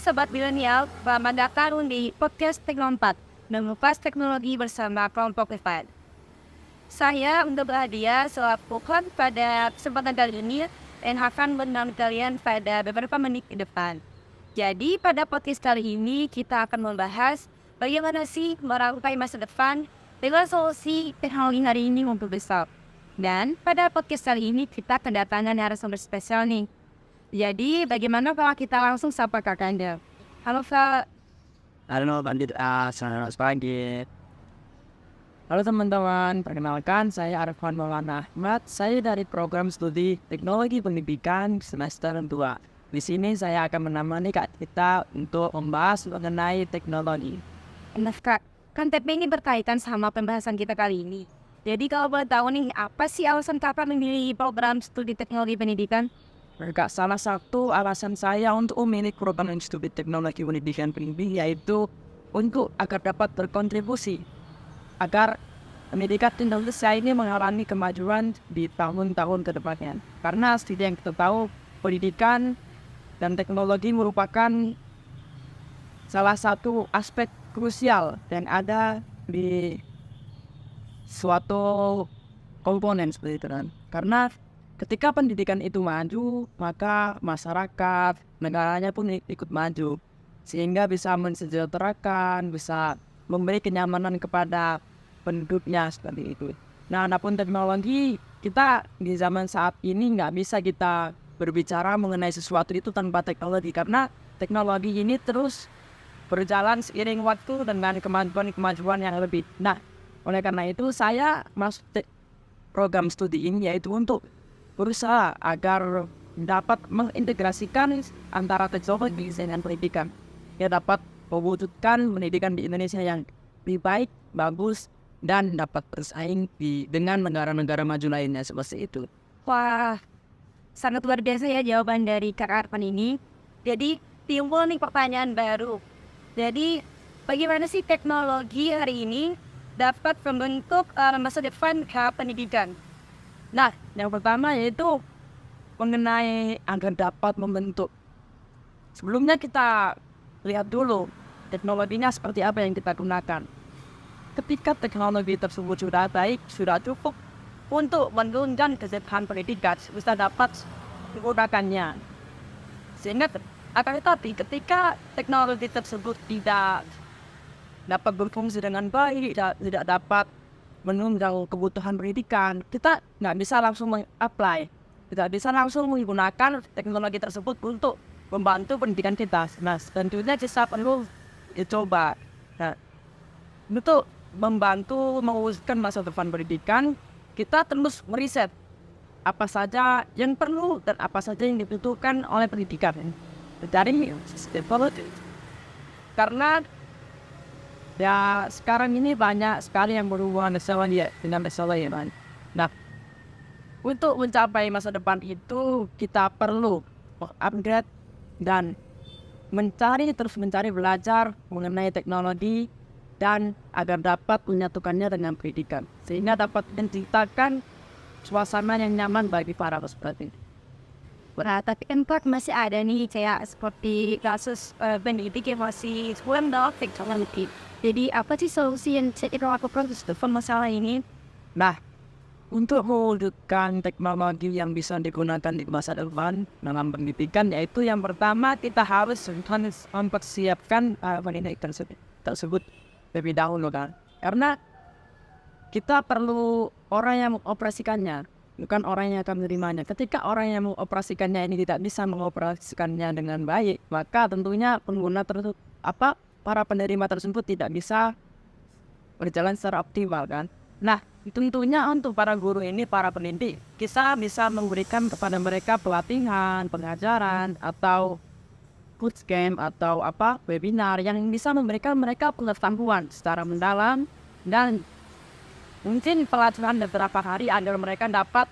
Sobat Milenial, selamat datang di podcast Tekno4, mengupas teknologi bersama kelompok Evan. Saya untuk berhadiah selaku host pada kesempatan kali ini dan akan menemani kalian pada beberapa menit ke depan. Jadi pada podcast kali ini kita akan membahas bagaimana sih merangkai masa depan dengan solusi teknologi hari ini untuk besar. Dan pada podcast kali ini kita kedatangan narasumber spesial nih. Jadi bagaimana kalau kita langsung sapa Kak Anda? Halo Kak. Halo Bandit selamat pagi. Halo teman-teman, perkenalkan saya Arfan Maulana Ahmad. Saya dari program studi Teknologi Pendidikan semester 2. Di sini saya akan menemani Kak Tita untuk membahas mengenai teknologi. Nah Kak, kan TP ini berkaitan sama pembahasan kita kali ini. Jadi kalau boleh tahu nih, apa sih alasan Kakak memilih program studi Teknologi Pendidikan? Kak, salah satu alasan saya untuk memilih program studi Teknologi Pendidikan yaitu untuk agar dapat berkontribusi agar pendidikan Indonesia ini mengalami kemajuan di tahun-tahun ke depannya. Karena seperti yang kita tahu, pendidikan dan teknologi merupakan salah satu aspek krusial yang ada di suatu komponen seperti itu kan. Karena ketika pendidikan itu maju, maka masyarakat, negaranya pun ikut maju. Sehingga bisa mensejahterakan, bisa memberi kenyamanan kepada penduduknya seperti itu. Nah, adapun teknologi, kita di zaman saat ini nggak bisa kita berbicara mengenai sesuatu itu tanpa teknologi. Karena teknologi ini terus berjalan seiring waktu dengan kemajuan yang lebih. Nah, oleh karena itu saya masuk program studi ini yaitu untuk berusaha agar dapat mengintegrasikan antara teknologi dengan pendidikan. Ya dapat mewujudkan pendidikan di Indonesia yang lebih baik, bagus, dan dapat bersaing dengan negara-negara maju lainnya seperti itu. Wah, sangat luar biasa ya jawaban dari Kak Arfan ini. Jadi timbul nih pertanyaan baru. Jadi bagaimana sih teknologi hari ini dapat membentuk masa depan ke pendidikan? Nah, yang pertama yaitu mengenai agar dapat membentuk. Sebelumnya kita lihat dulu teknologinya seperti apa yang kita gunakan. Ketika teknologi tersebut sudah baik, sudah cukup untuk menunjang kesejahteraan pendidikan, bisa dapat menggunakannya. Sehingga akan tetapi ketika teknologi tersebut tidak dapat berfungsi dengan baik, tidak dapat menunjang kebutuhan pendidikan, kita nggak bisa langsung meng-apply, tidak bisa langsung menggunakan teknologi tersebut untuk membantu pendidikan kita. Nah, tentunya kita perlu dicoba. Nah, untuk membantu mewujudkan masa depan pendidikan, kita terus meriset apa saja yang perlu dan apa saja yang dibutuhkan oleh pendidikan. Dari karena ya sekarang ini banyak sekali yang berhubungan dengan masalah ya man. Nah, untuk mencapai masa depan itu kita perlu upgrade dan terus mencari belajar mengenai teknologi dan agar dapat menyatukannya dengan pendidikan sehingga dapat menciptakan suasana yang nyaman bagi para peserta. Nah, tapi kan Pak masih ada nih kayak seperti kasus pendidik yang masih kurang dalam teknologi. Jadi apa sih solusi yang saya lakukan untuk masalah ini? Nah, untuk mewujudkan teknologi yang bisa digunakan di masa depan dalam pendidikan, yaitu yang pertama kita harus mempersiapkan pendidikan tersebut lebih dahulu kan. Karena kita perlu orang yang mengoperasikannya, bukan orang yang akan menerimanya. Ketika orang yang mengoperasikannya ini tidak bisa mengoperasikannya dengan baik, maka tentunya pengguna para penerima tersebut tidak bisa berjalan secara optimal kan. Nah, tentunya untuk para guru ini, para pendidik, kita bisa memberikan kepada mereka pelatihan, pengajaran, atau bootcamp, atau webinar yang bisa memberikan mereka pengetahuan secara mendalam dan mungkin pelatihan beberapa hari agar mereka dapat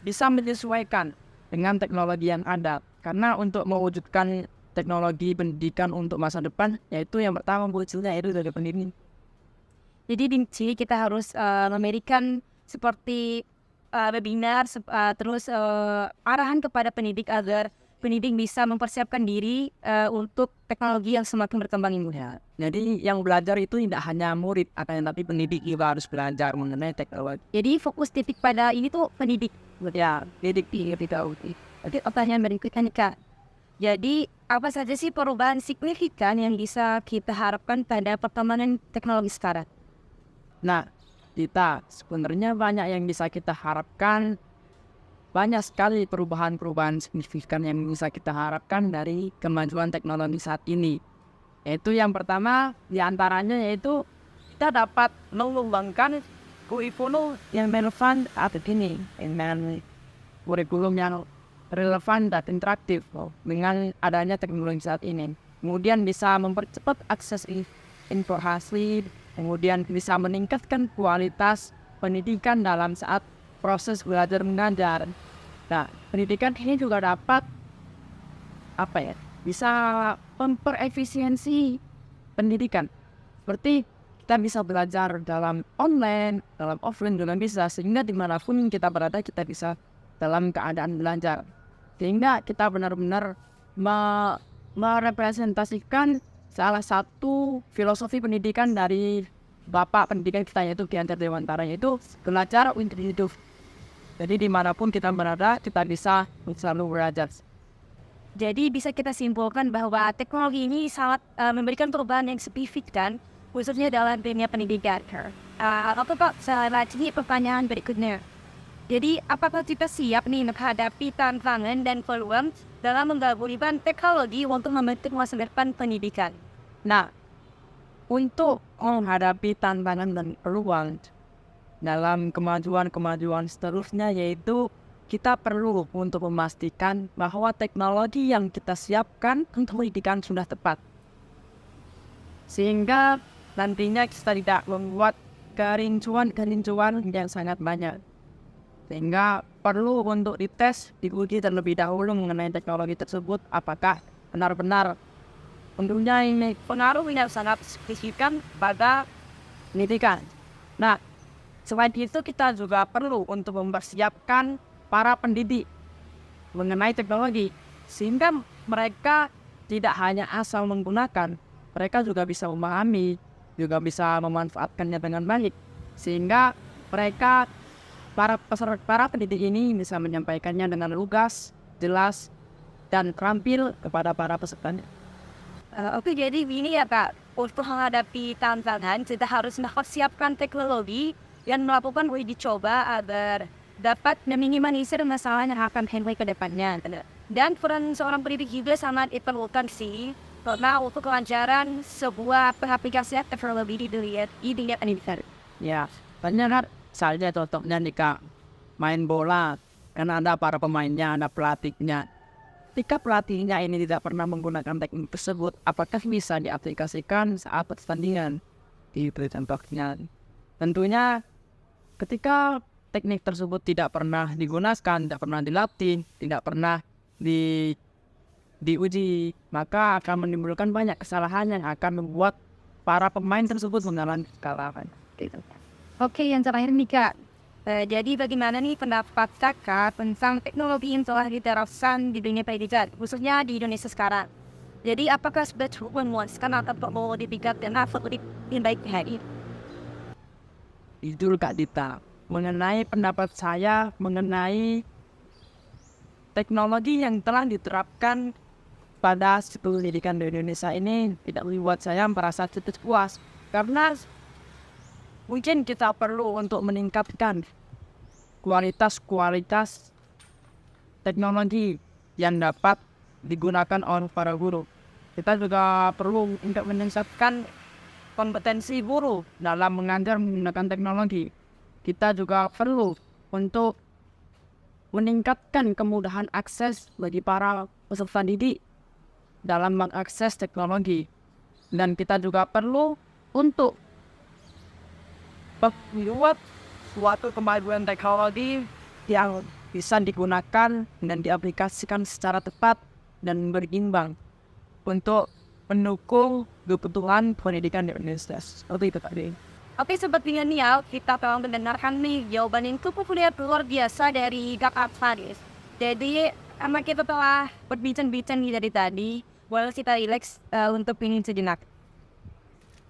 bisa menyesuaikan dengan teknologi yang ada. Karena untuk mewujudkan teknologi pendidikan untuk masa depan, yaitu yang pertama munculnya itu dari pendidik. Jadi di sini kita harus memberikan seperti webinar, terus arahan kepada pendidik agar pendidik bisa mempersiapkan diri untuk teknologi yang semakin berkembang ini? Ya, jadi yang belajar itu tidak hanya murid, akan tapi pendidik juga harus belajar mengenai teknologi. Jadi fokus titik pada ini tuh pendidik. Ya, didik tidak. Oke, pertanyaan berikutnya nih Kak. Jadi apa saja sih perubahan signifikan yang bisa kita harapkan pada perkembangan teknologi sekarang? Nah, kita sebenarnya banyak yang bisa kita harapkan, banyak sekali perubahan-perubahan signifikan yang bisa kita harapkan dari kemajuan teknologi saat ini. Yaitu yang pertama diantaranya yaitu kita dapat mengembangkan kurikulum yang relevan saat ini dengan kurikulum yang relevan dan interaktif dengan adanya teknologi saat ini. Kemudian bisa mempercepat akses informasi, kemudian bisa meningkatkan kualitas pendidikan dalam saat proses belajar mengajar. Nah, pendidikan ini juga dapat bisa memperefisiensi pendidikan. Seperti kita bisa belajar dalam online, dalam offline juga bisa, sehingga dimanapun kita berada kita bisa dalam keadaan belajar. Sehingga kita benar-benar merepresentasikan salah satu filosofi pendidikan dari Bapak pendidikan kita yaitu Ki Hajar Dewantara, yaitu belajar untuk hidup. Jadi dimanapun kita berada kita bisa selalu belajar. Jadi bisa kita simpulkan bahwa teknologi ini sangat memberikan perubahan yang signifikan khususnya dalam dunia pendidikan. Oke Pak, selanjutnya pertanyaan berikutnya. Jadi apakah kita siap nih menghadapi tantangan dan peluang dalam menggabungkan teknologi untuk membentuk masa depan pendidikan? Nah, untuk menghadapi tantangan dan peluang dalam kemajuan seterusnya yaitu kita perlu untuk memastikan bahwa teknologi yang kita siapkan untuk pendidikan sudah tepat. Sehingga nantinya kita tidak membuat kerincuan yang sangat banyak. Sehingga perlu untuk diuji terlebih dahulu mengenai teknologi tersebut apakah benar-benar tentunya ini pengaruh yang sangat signifikan pada pendidikan. Nah, selain itu kita juga perlu untuk mempersiapkan para pendidik mengenai teknologi sehingga mereka tidak hanya asal menggunakan, mereka juga bisa memahami, juga bisa memanfaatkannya dengan baik sehingga mereka para pendidik ini bisa menyampaikannya dengan lugas, jelas, dan terampil kepada para pesertanya. Oke, jadi ini ya Kak, untuk menghadapi tantangan kita harus mempersiapkan teknologi yang melakukan uji coba agar dapat meminimalisir masalah yang akan handle ke depannya. Dan peran seorang pendidik juga sangat diperlukan sih, karena untuk kelancaran sebuah aplikasi teknologi di dunia pendidikan. Ya, banyak misalnya contohnya nih Kak, main bola, kan ada para pemainnya, ada pelatihnya. Ketika pelatihnya ini tidak pernah menggunakan teknik tersebut, apakah bisa diaplikasikan saat pertandingan? Itu contohnya. Tentunya ketika teknik tersebut tidak pernah digunakan, tidak pernah dilatih, tidak pernah diuji, maka akan menimbulkan banyak kesalahan yang akan membuat para pemain tersebut mengalami kesalahan. Oke, yang terakhir nih Kak. Jadi bagaimana nih pendapat Kakak tentang teknologi yang telah diterapkan di dunia pendidikan, khususnya di Indonesia sekarang? Jadi apakah sudah cukup memuaskan atau perlu ditingkatkan atau lebih baik hari? Jujur Kak Dita, mengenai pendapat saya mengenai teknologi yang telah diterapkan pada sistem pendidikan di Indonesia ini tidak membuat saya merasa cukup puas karena mungkin kita perlu untuk meningkatkan kualitas teknologi yang dapat digunakan oleh para guru. Kita juga perlu untuk meningkatkan kompetensi guru dalam mengajar menggunakan teknologi. Kita juga perlu untuk meningkatkan kemudahan akses bagi para peserta didik dalam mengakses teknologi. Dan kita juga perlu untuk membuat suatu kemajuan teknologi yang bisa digunakan dan diaplikasikan secara tepat dan berimbang untuk mendukung kebutuhan pendidikan di Indonesia. Seperti itu tadi. Oke, sepertinya nih ya, kita telah mendengarkan nih jawaban yang cukup luar biasa dari Kakak Faris. Jadi, Karena kita telah berbincang-bincang dari tadi, boleh kita relax untuk ini sejenak.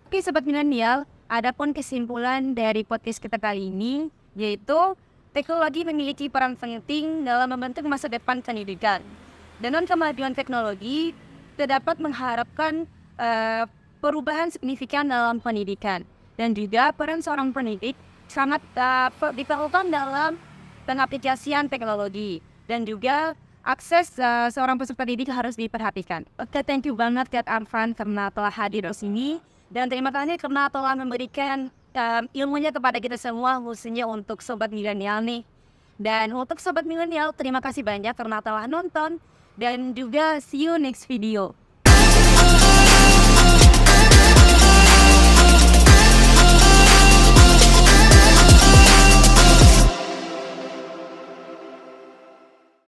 Oke, Sobat Milenial, adapun kesimpulan dari podcast kita kali ini, yaitu teknologi memiliki peran penting dalam membentuk masa depan pendidikan. Dengan kemajuan teknologi, kita dapat mengharapkan perubahan signifikan dalam pendidikan. Dan juga peran seorang pendidik sangat diperlukan dalam pengaplikasian teknologi. Dan juga akses seorang peserta didik harus diperhatikan. Oke, thank you banget Kak Arfan karena telah hadir di sini. Dan terima kasih karena telah memberikan ilmunya kepada kita semua, khususnya untuk Sobat Milenial nih. Dan untuk Sobat Milenial, terima kasih banyak karena telah nonton. Dan juga see you next video.